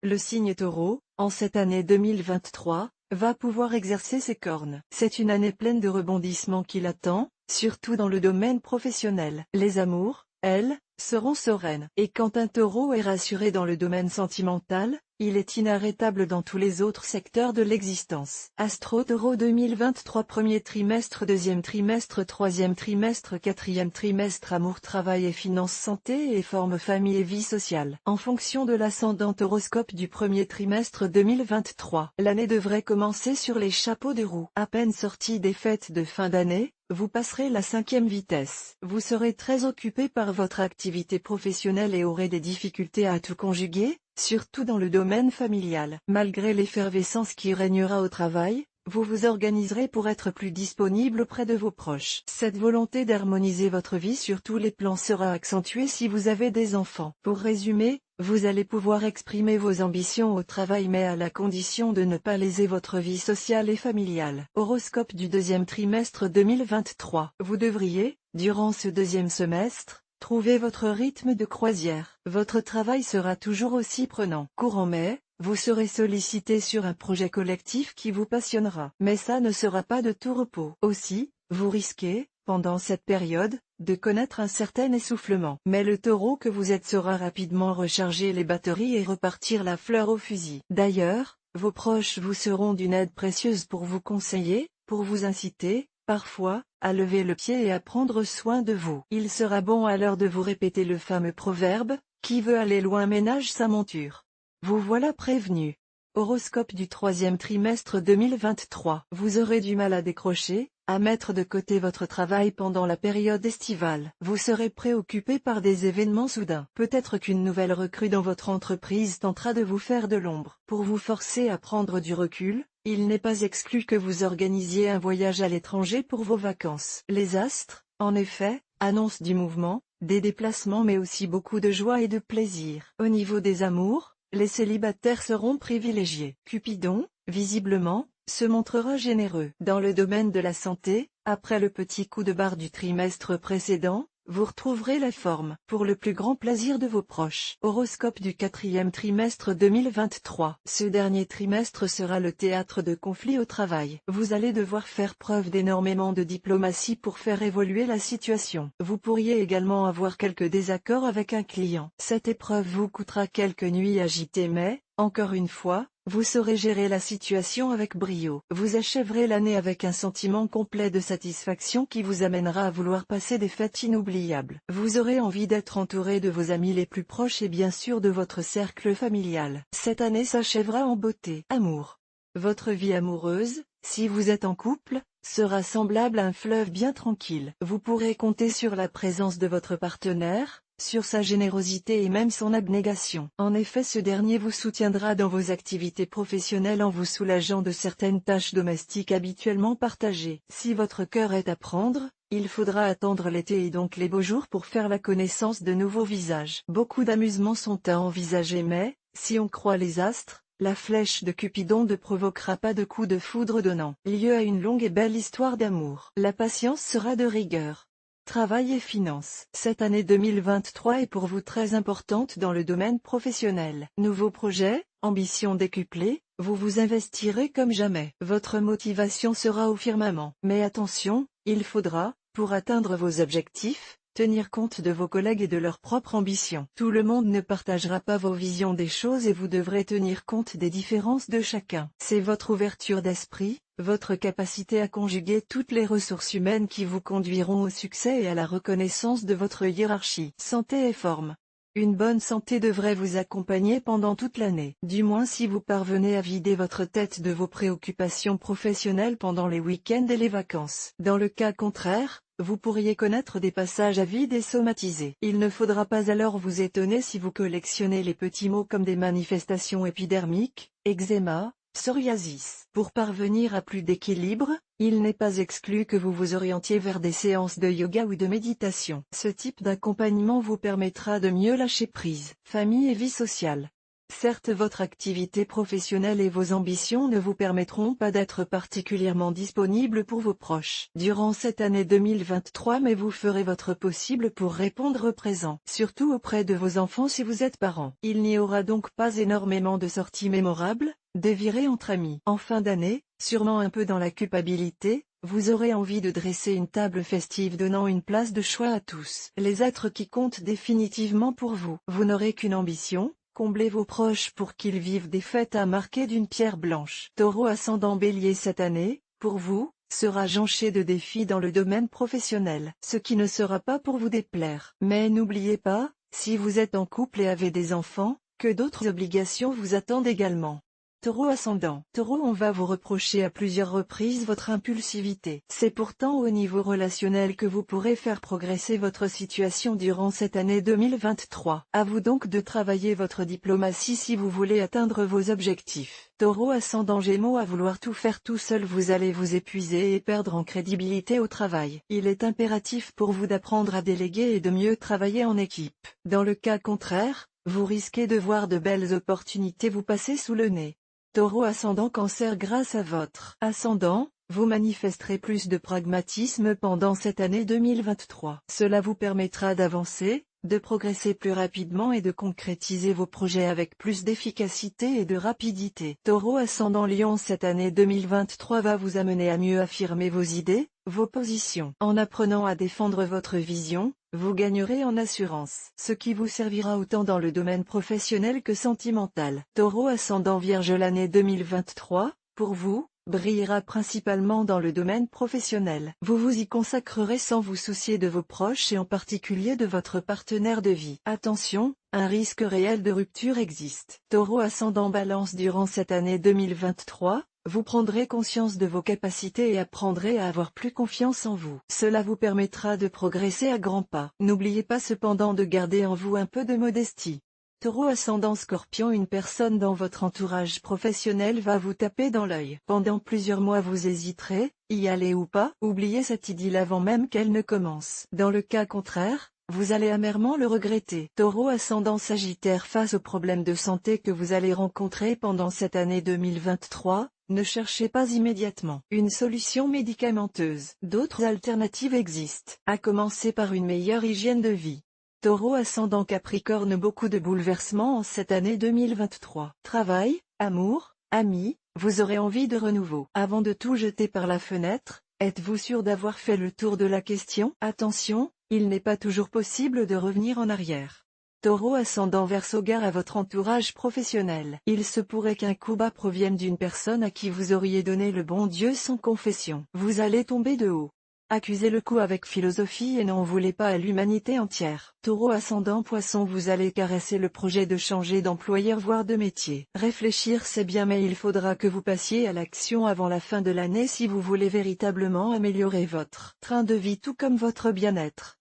Le signe Taureau, en cette année 2023, va pouvoir exercer ses cornes. C'est une année pleine de rebondissements qui l'attend, surtout dans le domaine professionnel. Les amours, elles, seront sereines. Et quand un Taureau est rassuré dans le domaine sentimental, il est inarrêtable dans tous les autres secteurs de l'existence. Astro Taureau 2023 premier trimestre, deuxième trimestre, troisième trimestre, quatrième trimestre, amour, travail et finances, santé et forme, famille et vie sociale. En fonction de l'ascendant horoscope du premier trimestre 2023, l'année devrait commencer sur les chapeaux de roue. À peine sorti des fêtes de fin d'année, vous passerez la 5e vitesse. Vous serez très occupé par votre activité professionnelle et aurez des difficultés à tout conjuguer, surtout dans le domaine familial. Malgré l'effervescence qui régnera au travail, vous vous organiserez pour être plus disponible auprès de vos proches. Cette volonté d'harmoniser votre vie sur tous les plans sera accentuée si vous avez des enfants. Pour résumer, vous allez pouvoir exprimer vos ambitions au travail mais à la condition de ne pas léser votre vie sociale et familiale. Horoscope du deuxième trimestre 2023. Vous devriez, durant ce deuxième semestre, trouver votre rythme de croisière. Votre travail sera toujours aussi prenant. Courant mai, vous serez sollicité sur un projet collectif qui vous passionnera. Mais ça ne sera pas de tout repos. Aussi, vous risquez, pendant cette période, de connaître un certain essoufflement. Mais le Taureau que vous êtes saura rapidement recharger les batteries et repartir la fleur au fusil. D'ailleurs, vos proches vous seront d'une aide précieuse pour vous conseiller, pour vous inciter, parfois, à lever le pied et à prendre soin de vous. Il sera bon alors de vous répéter le fameux proverbe, qui veut aller loin ménage sa monture. Vous voilà prévenu. Horoscope du troisième trimestre 2023. Vous aurez du mal à décrocher, à mettre de côté votre travail pendant la période estivale. Vous serez préoccupé par des événements soudains. Peut-être qu'une nouvelle recrue dans votre entreprise tentera de vous faire de l'ombre. Pour vous forcer à prendre du recul, il n'est pas exclu que vous organisiez un voyage à l'étranger pour vos vacances. Les astres, en effet, annoncent du mouvement, des déplacements mais aussi beaucoup de joie et de plaisir. Au niveau des amours, les célibataires seront privilégiés. Cupidon, visiblement, se montrera généreux. Dans le domaine de la santé, après le petit coup de barre du trimestre précédent, vous retrouverez la forme. Pour le plus grand plaisir de vos proches. Horoscope du quatrième trimestre 2023. Ce dernier trimestre sera le théâtre de conflits au travail. Vous allez devoir faire preuve d'énormément de diplomatie pour faire évoluer la situation. Vous pourriez également avoir quelques désaccords avec un client. Cette épreuve vous coûtera quelques nuits agitées mais, encore une fois, vous saurez gérer la situation avec brio. Vous achèverez l'année avec un sentiment complet de satisfaction qui vous amènera à vouloir passer des fêtes inoubliables. Vous aurez envie d'être entouré de vos amis les plus proches et bien sûr de votre cercle familial. Cette année s'achèvera en beauté. Amour. Votre vie amoureuse, si vous êtes en couple, sera semblable à un fleuve bien tranquille. Vous pourrez compter sur la présence de votre partenaire, sur sa générosité et même son abnégation. En effet, ce dernier vous soutiendra dans vos activités professionnelles en vous soulageant de certaines tâches domestiques habituellement partagées. Si votre cœur est à prendre, il faudra attendre l'été et donc les beaux jours pour faire la connaissance de nouveaux visages. Beaucoup d'amusements sont à envisager mais, si on croit les astres, la flèche de Cupidon ne provoquera pas de coup de foudre donnant lieu à une longue et belle histoire d'amour. La patience sera de rigueur. Travail et finances. Cette année 2023 est pour vous très importante dans le domaine professionnel. Nouveaux projets, ambitions décuplées, vous vous investirez comme jamais. Votre motivation sera au firmament. Mais attention, il faudra, pour atteindre vos objectifs, tenir compte de vos collègues et de leurs propres ambitions. Tout le monde ne partagera pas vos visions des choses et vous devrez tenir compte des différences de chacun. C'est votre ouverture d'esprit, votre capacité à conjuguer toutes les ressources humaines qui vous conduiront au succès et à la reconnaissance de votre hiérarchie. Santé et forme. Une bonne santé devrait vous accompagner pendant toute l'année. Du moins si vous parvenez à vider votre tête de vos préoccupations professionnelles pendant les week-ends et les vacances. Dans le cas contraire, vous pourriez connaître des passages à vide et somatisés. Il ne faudra pas alors vous étonner si vous collectionnez les petits maux comme des manifestations épidermiques, eczéma, psoriasis. Pour parvenir à plus d'équilibre, il n'est pas exclu que vous vous orientiez vers des séances de yoga ou de méditation. Ce type d'accompagnement vous permettra de mieux lâcher prise. Famille et vie sociale. Certes, votre activité professionnelle et vos ambitions ne vous permettront pas d'être particulièrement disponible pour vos proches durant cette année 2023, mais vous ferez votre possible pour répondre présent, surtout auprès de vos enfants si vous êtes parent. Il n'y aura donc pas énormément de sorties mémorables, des virées entre amis. En fin d'année, sûrement un peu dans la culpabilité, vous aurez envie de dresser une table festive donnant une place de choix à tous les êtres qui comptent définitivement pour vous. Vous n'aurez qu'une ambition: combler vos proches pour qu'ils vivent des fêtes à marquer d'une pierre blanche. Taureau ascendant Bélier, cette année, pour vous, sera jonchée de défis dans le domaine professionnel, ce qui ne sera pas pour vous déplaire. Mais n'oubliez pas, si vous êtes en couple et avez des enfants, que d'autres obligations vous attendent également. Taureau ascendant. Taureau, on va vous reprocher à plusieurs reprises votre impulsivité. C'est pourtant au niveau relationnel que vous pourrez faire progresser votre situation durant cette année 2023. À vous donc de travailler votre diplomatie si vous voulez atteindre vos objectifs. Taureau ascendant Gémeaux, à vouloir tout faire tout seul, vous allez vous épuiser et perdre en crédibilité au travail. Il est impératif pour vous d'apprendre à déléguer et de mieux travailler en équipe. Dans le cas contraire, vous risquez de voir de belles opportunités vous passer sous le nez. Taureau ascendant Cancer, grâce à votre ascendant, vous manifesterez plus de pragmatisme pendant cette année 2023. Cela vous permettra d'avancer, de progresser plus rapidement et de concrétiser vos projets avec plus d'efficacité et de rapidité. Taureau ascendant Lion, cette année 2023 va vous amener à mieux affirmer vos idées, vos positions. En apprenant à défendre votre vision, vous gagnerez en assurance, ce qui vous servira autant dans le domaine professionnel que sentimental. Taureau ascendant Vierge, l'année 2023, pour vous, brillera principalement dans le domaine professionnel. Vous vous y consacrerez sans vous soucier de vos proches et en particulier de votre partenaire de vie. Attention, un risque réel de rupture existe. Taureau ascendant Balance, durant cette année 2023, vous prendrez conscience de vos capacités et apprendrez à avoir plus confiance en vous. Cela vous permettra de progresser à grands pas. N'oubliez pas cependant de garder en vous un peu de modestie. Taureau ascendant Scorpion, une personne dans votre entourage professionnel va vous taper dans l'œil. Pendant plusieurs mois vous hésiterez, y aller ou pas. Oubliez cette idylle avant même qu'elle ne commence. Dans le cas contraire, vous allez amèrement le regretter. Taureau ascendant Sagittaire, face aux problèmes de santé que vous allez rencontrer pendant cette année 2023, ne cherchez pas immédiatement une solution médicamenteuse. D'autres alternatives existent, à commencer par une meilleure hygiène de vie. Taureau ascendant Capricorne, beaucoup de bouleversements en cette année 2023. Travail, amour, amis, vous aurez envie de renouveau. Avant de tout jeter par la fenêtre, êtes-vous sûr d'avoir fait le tour de la question? Attention, il n'est pas toujours possible de revenir en arrière. Taureau ascendant Verseau, gare à votre entourage professionnel. Il se pourrait qu'un coup bas provienne d'une personne à qui vous auriez donné le bon Dieu sans confession. Vous allez tomber de haut. Accusez le coup avec philosophie et n'en voulez pas à l'humanité entière. Taureau ascendant Poisson, vous allez caresser le projet de changer d'employeur voire de métier. Réfléchir c'est bien, mais il faudra que vous passiez à l'action avant la fin de l'année si vous voulez véritablement améliorer votre train de vie tout comme votre bien-être.